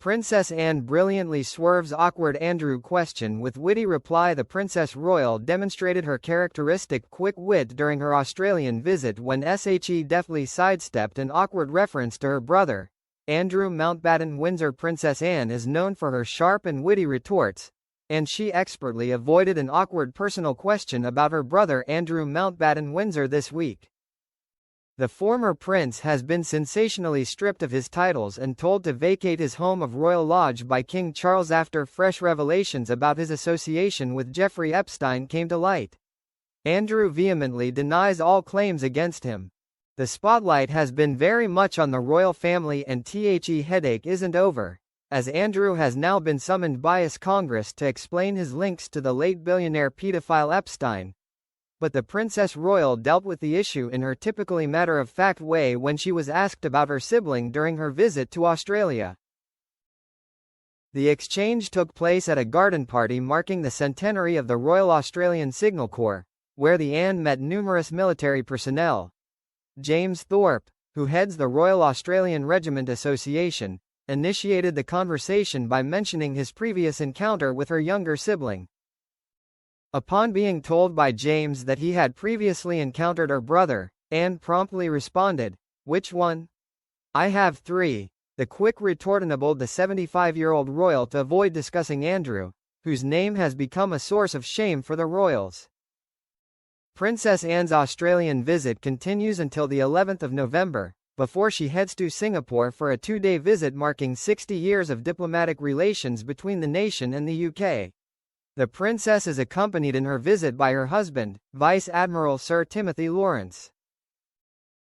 Princess Anne brilliantly swerves awkward Andrew question with witty reply. The Princess Royal demonstrated her characteristic quick wit during her Australian visit when she deftly sidestepped an awkward reference to her brother, Andrew Mountbatten Windsor. Princess Anne is known for her sharp and witty retorts, and she expertly avoided an awkward personal question about her brother Andrew Mountbatten Windsor this week. The former prince has been sensationally stripped of his titles and told to vacate his home of Royal Lodge by King Charles after fresh revelations about his association with Jeffrey Epstein came to light. Andrew vehemently denies all claims against him. The spotlight has been very much on the royal family, and the headache isn't over, as Andrew has now been summoned by US Congress to explain his links to the late billionaire pedophile Epstein. But the Princess Royal dealt with the issue in her typically matter-of-fact way when she was asked about her sibling during her visit to Australia. The exchange took place at a garden party marking the centenary of the Royal Australian Signal Corps, where the Anne met numerous military personnel. James Thorpe, who heads the Royal Australian Regiment Association, initiated the conversation by mentioning his previous encounter with her younger sibling. Upon being told by James that he had previously encountered her brother, Anne promptly responded, "Which one? I have three." The quick retort enabled the 75-year-old royal to avoid discussing Andrew, whose name has become a source of shame for the royals. Princess Anne's Australian visit continues until the 11th of November, before she heads to Singapore for a two-day visit marking 60 years of diplomatic relations between the nation and the UK. The princess is accompanied in her visit by her husband, Vice Admiral Sir Timothy Lawrence.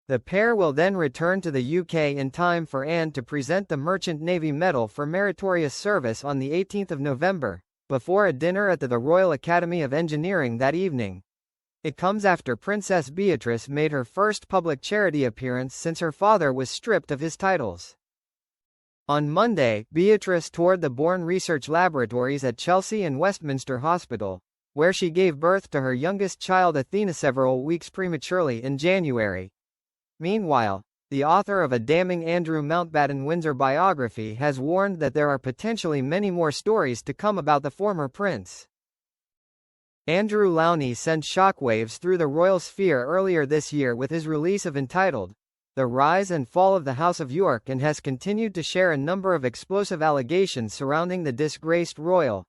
The pair will then return to the UK in time for Anne to present the Merchant Navy Medal for Meritorious Service on the 18th of November, before a dinner at the Royal Academy of Engineering that evening. It comes after Princess Beatrice made her first public charity appearance since her father was stripped of his titles. On Monday, Beatrice toured the Bourne Research Laboratories at Chelsea and Westminster Hospital, where she gave birth to her youngest child Athena several weeks prematurely in January. Meanwhile, the author of a damning Andrew Mountbatten Windsor biography has warned that there are potentially many more stories to come about the former prince. Andrew Lowney sent shockwaves through the royal sphere earlier this year with his release of entitled The Rise and Fall of the House of York, and has continued to share a number of explosive allegations surrounding the disgraced royal.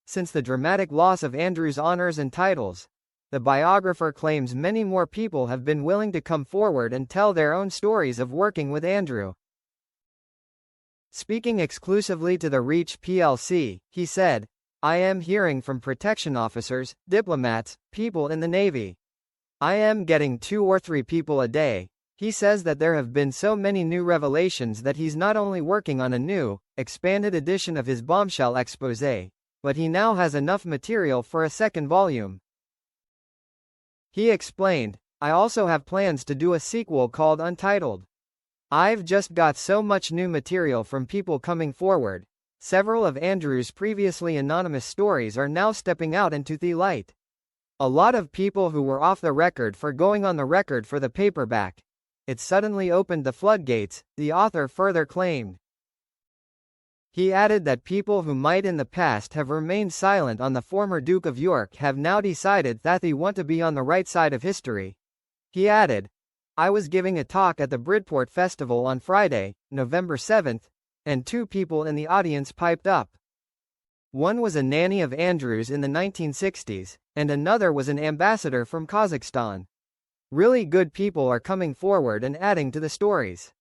Since the dramatic loss of Andrew's honours and titles, the biographer claims many more people have been willing to come forward and tell their own stories of working with Andrew. Speaking exclusively to the Reach plc, he said, "I am hearing from protection officers, diplomats, people in the Navy. I am getting 2 or 3 people a day." He says that there have been so many new revelations that he's not only working on a new, expanded edition of his bombshell exposé, but he now has enough material for a second volume. He explained, "I also have plans to do a sequel called Untitled. I've just got so much new material from people coming forward. Several of Andrew's previously anonymous stories are now stepping out into the light. A lot of people who were off the record for going on the record for the paperback. It suddenly opened the floodgates," the author further claimed. He added that people who might in the past have remained silent on the former Duke of York have now decided that they want to be on the right side of history. He added, "I was giving a talk at the Bridport Festival on Friday, November 7th, and 2 people in the audience piped up. One was a nanny of Andrew's in the 1960s, and another was an ambassador from Kazakhstan. Really good people are coming forward and adding to the stories."